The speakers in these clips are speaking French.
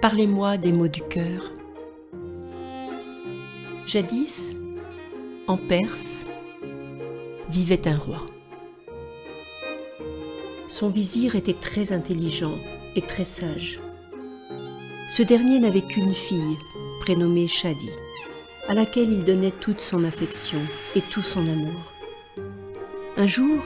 Parlez-moi des maux du cœur. Jadis, en Perse, vivait un roi. Son vizir était très intelligent et très sage. Ce dernier n'avait qu'une fille, prénommée Shadi, à laquelle il donnait toute son affection et tout son amour. Un jour,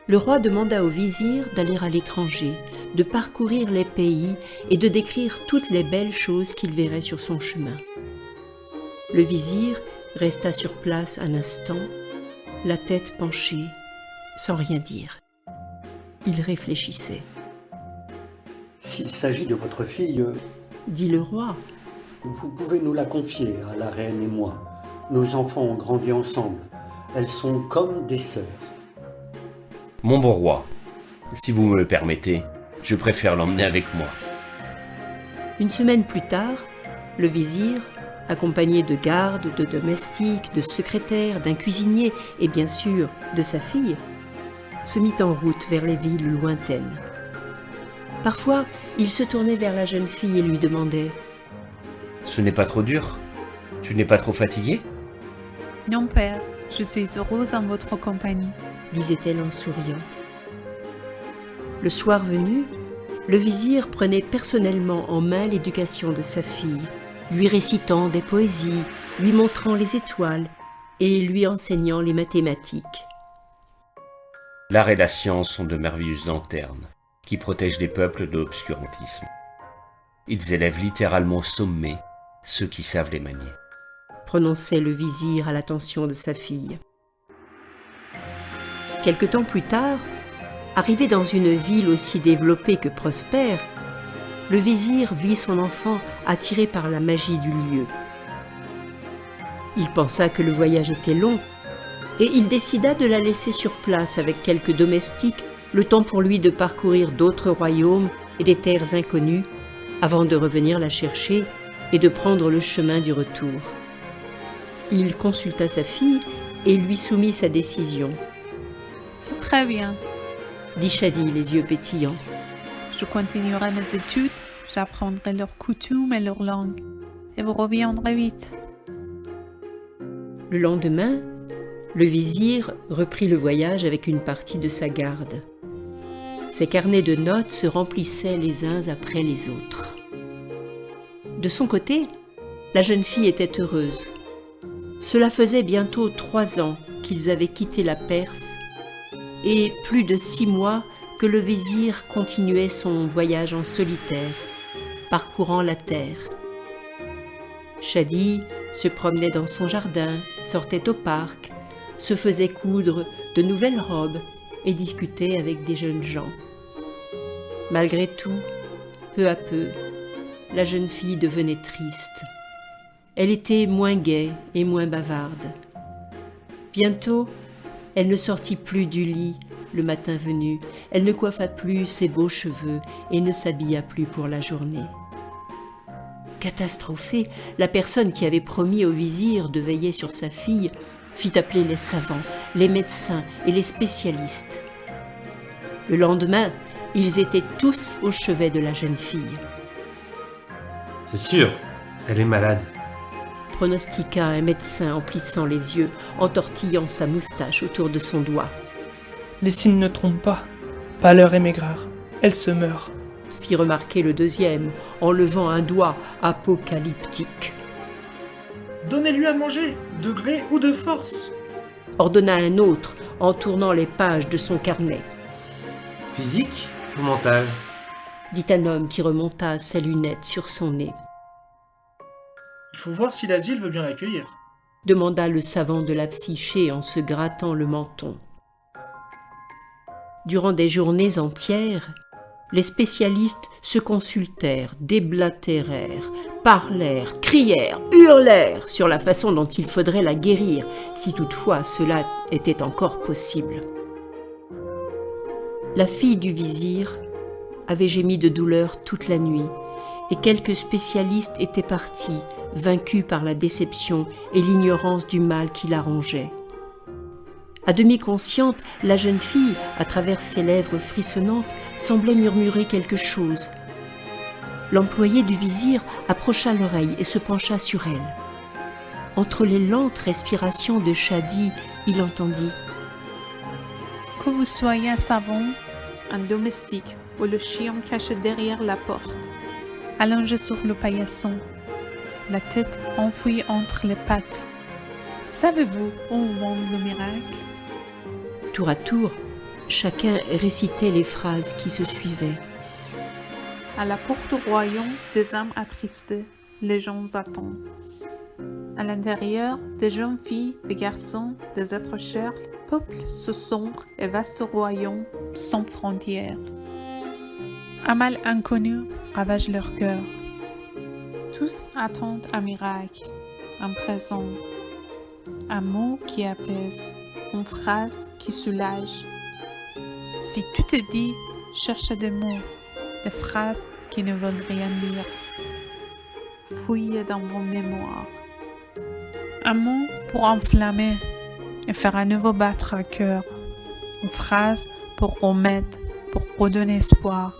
le roi demanda au vizir d'aller à l'étranger, de parcourir les pays et de décrire toutes les belles choses qu'il verrait sur son chemin. Le vizir resta sur place un instant, la tête penchée, sans rien dire. Il réfléchissait. « S'il s'agit de votre fille, dit le roi, vous pouvez nous la confier à la reine et moi. Nos enfants ont grandi ensemble. Elles sont comme des sœurs. » Mon bon roi, si vous me le permettez, je préfère l'emmener avec moi. Une semaine plus tard, le vizir, accompagné de gardes, de domestiques, de secrétaires, d'un cuisinier et bien sûr de sa fille, se mit en route vers les villes lointaines. Parfois, il se tournait vers la jeune fille et lui demandait « Ce n'est pas trop dur? Tu n'es pas trop fatiguée ?» « Non, père, je suis heureuse en votre compagnie. » disait-elle en souriant. Le soir venu, le vizir prenait personnellement en main l'éducation de sa fille, lui récitant des poésies, lui montrant les étoiles et lui enseignant les mathématiques. L'art et la science sont de merveilleuses lanternes qui protègent les peuples de l'obscurantisme. Ils élèvent littéralement au sommet ceux qui savent les manier. Prononçait le vizir à l'attention de sa fille. Quelque temps plus tard, arrivé dans une ville aussi développée que prospère, le vizir vit son enfant attiré par la magie du lieu. Il pensa que le voyage était long et il décida de la laisser sur place avec quelques domestiques, le temps pour lui de parcourir d'autres royaumes et des terres inconnues avant de revenir la chercher et de prendre le chemin du retour. Il consulta sa fille et lui soumit sa décision. « C'est très bien. » dit Shadi, les yeux pétillants. « Je continuerai mes études, j'apprendrai leurs coutumes et leur langue, et vous reviendrez vite. » Le lendemain, le vizir reprit le voyage avec une partie de sa garde. Ses carnets de notes se remplissaient les uns après les autres. De son côté, la jeune fille était heureuse. Cela faisait bientôt 3 ans qu'ils avaient quitté la Perse et plus de 6 mois que le vizir continuait son voyage en solitaire, parcourant la terre. Shadi se promenait dans son jardin, sortait au parc, se faisait coudre de nouvelles robes et discutait avec des jeunes gens. Malgré tout, peu à peu, la jeune fille devenait triste. Elle était moins gaie et moins bavarde. Bientôt, elle ne sortit plus du lit le matin venu, elle ne coiffa plus ses beaux cheveux et ne s'habilla plus pour la journée. Catastrophée, la personne qui avait promis au vizir de veiller sur sa fille fit appeler les savants, les médecins et les spécialistes. Le lendemain, ils étaient tous au chevet de la jeune fille. « C'est sûr, elle est malade. » pronostiqua un médecin en plissant les yeux, en tortillant sa moustache autour de son doigt. « Les signes ne trompent pas. Pâleur et maigreur. Elle se meurt. » fit remarquer le deuxième, en levant un doigt apocalyptique. « Donnez-lui à manger, de gré ou de force !» ordonna un autre, en tournant les pages de son carnet. « Physique ou mental ?» dit un homme qui remonta ses lunettes sur son nez. « Il faut voir si l'asile veut bien l'accueillir. » demanda le savant de la psyché en se grattant le menton. Durant des journées entières, les spécialistes se consultèrent, déblatérèrent, parlèrent, crièrent, hurlèrent sur la façon dont il faudrait la guérir, si toutefois cela était encore possible. La fille du vizir avait gémi de douleur toute la nuit, et quelques spécialistes étaient partis, vaincus par la déception et l'ignorance du mal qui la rongeait. À demi consciente, la jeune fille, à travers ses lèvres frissonnantes, semblait murmurer quelque chose. L'employé du vizir approcha l'oreille et se pencha sur elle. Entre les lentes respirations de Shadi, il entendit « Que vous soyez un savant, un domestique ou le chien caché derrière la porte, allongé sur le paillasson, la tête enfouie entre les pattes. Savez-vous où manque le miracle ?» Tour à tour, chacun récitait les phrases qui se suivaient. À la porte du royaume, des âmes attristées, les gens attendent. À l'intérieur, des jeunes filles, des garçons, des êtres chers, peuplent ce sombre et vaste royaume sans frontières. Un mal inconnu ravage leur cœur. Tous attendent un miracle, un présent, un mot qui apaise, une phrase qui soulage. Si tout est dit, cherchez des mots, des phrases qui ne veulent rien dire. Fouillez dans vos mémoires. Un mot pour enflammer et faire à nouveau battre un cœur. Une phrase pour remettre, pour redonner espoir.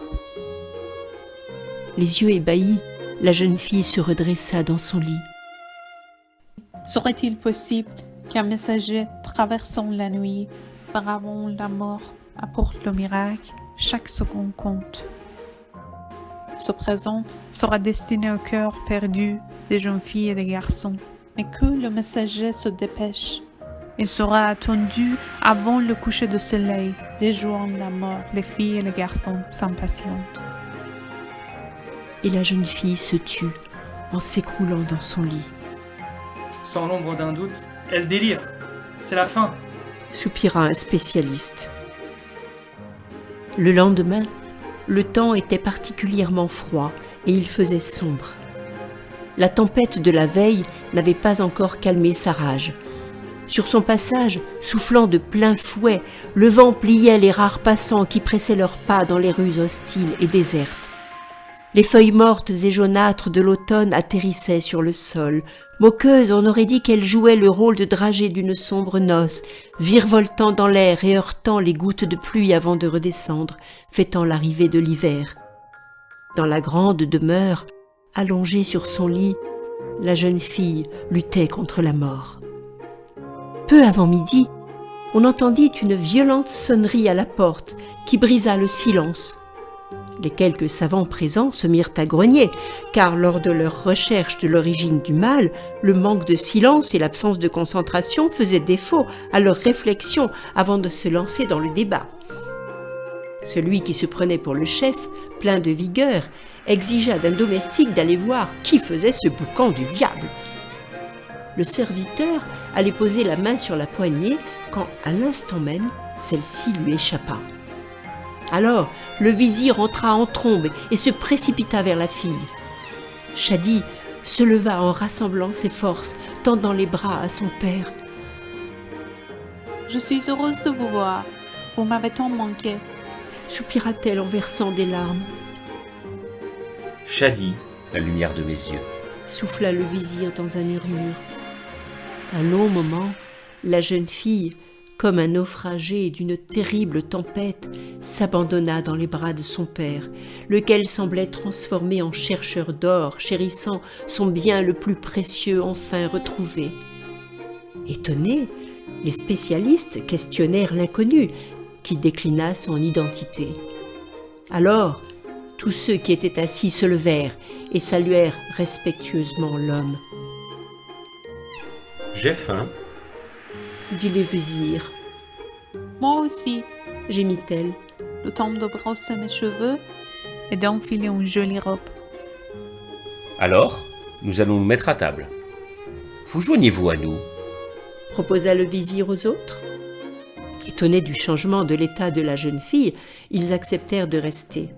Les yeux ébahis, la jeune fille se redressa dans son lit. Serait-il possible qu'un messager traversant la nuit, bravant la mort, apporte le miracle? Chaque seconde compte. Ce présent sera destiné au cœur perdu des jeunes filles et des garçons. Mais que le messager se dépêche. Il sera attendu avant le coucher du soleil. Les jours de la mort, les filles et les garçons s'impatientent. Et la jeune fille se tut en s'écroulant dans son lit. Sans l'ombre d'un doute, elle délire. C'est la fin. Soupira un spécialiste. Le lendemain, le temps était particulièrement froid et il faisait sombre. La tempête de la veille n'avait pas encore calmé sa rage. Sur son passage, soufflant de plein fouet, le vent pliait les rares passants qui pressaient leurs pas dans les rues hostiles et désertes. Les feuilles mortes et jaunâtres de l'automne atterrissaient sur le sol. Moqueuses, on aurait dit qu'elles jouaient le rôle de dragées d'une sombre noce, virevoltant dans l'air et heurtant les gouttes de pluie avant de redescendre, fêtant l'arrivée de l'hiver. Dans la grande demeure, allongée sur son lit, la jeune fille luttait contre la mort. Peu avant midi, on entendit une violente sonnerie à la porte qui brisa le silence. Les quelques savants présents se mirent à grogner, car lors de leur recherche de l'origine du mal, le manque de silence et l'absence de concentration faisaient défaut à leurs réflexions avant de se lancer dans le débat. Celui qui se prenait pour le chef, plein de vigueur, exigea d'un domestique d'aller voir qui faisait ce boucan du diable. Le serviteur allait poser la main sur la poignée quand, à l'instant même, celle-ci lui échappa. Alors, le vizir entra en trombe et se précipita vers la fille. Shadi se leva en rassemblant ses forces, tendant les bras à son père. « Je suis heureuse de vous voir. Vous m'avez tant manqué. » soupira-t-elle en versant des larmes. Shadi, la lumière de mes yeux. Souffla le vizir dans un murmure. Un long moment, la jeune fille, comme un naufragé d'une terrible tempête, s'abandonna dans les bras de son père, lequel semblait transformé en chercheur d'or, chérissant son bien le plus précieux enfin retrouvé. Étonnés, les spécialistes questionnèrent l'inconnu, qui déclina son identité. Alors, tous ceux qui étaient assis se levèrent et saluèrent respectueusement l'homme. « J'ai faim, » dit le vizir. « Moi aussi, » gémit-elle. Le temps de brosser mes cheveux et d'enfiler une jolie robe. « Alors, nous allons nous mettre à table. Vous joignez-vous à nous ?» proposa le vizir aux autres. Étonnés du changement de l'état de la jeune fille, ils acceptèrent de rester.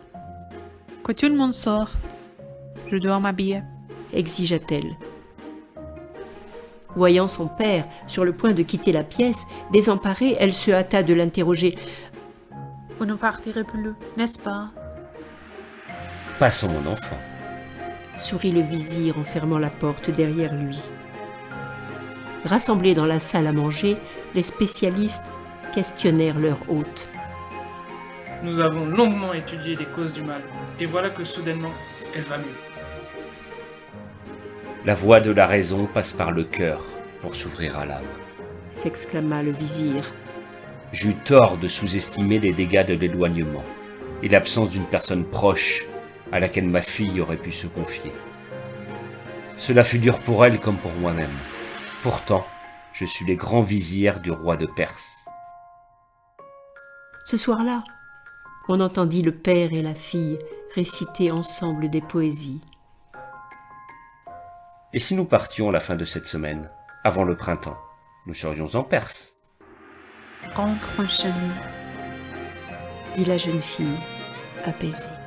« Que tout le monde sorte. Je dois m'habiller. » exigea-t-elle. Voyant son père sur le point de quitter la pièce, désemparée, elle se hâta de l'interroger. « Vous ne partirez plus, n'est-ce pas ?» ?»« Passons, mon enfant. » sourit le vizir en fermant la porte derrière lui. Rassemblés dans la salle à manger, les spécialistes questionnèrent leur hôte. « Nous avons longuement étudié les causes du mal, et voilà que soudainement, elle va mieux. La voie de la raison passe par le cœur pour s'ouvrir à l'âme. s'exclama le vizir. J'eus tort de sous-estimer les dégâts de l'éloignement et l'absence d'une personne proche à laquelle ma fille aurait pu se confier. Cela fut dur pour elle comme pour moi-même. Pourtant, je suis les grands vizirs du roi de Perse. Ce soir-là, on entendit le père et la fille réciter ensemble des poésies. Et si nous partions à la fin de cette semaine, avant le printemps, nous serions en Perse. Entre chez nous. Dit la jeune fille, apaisée.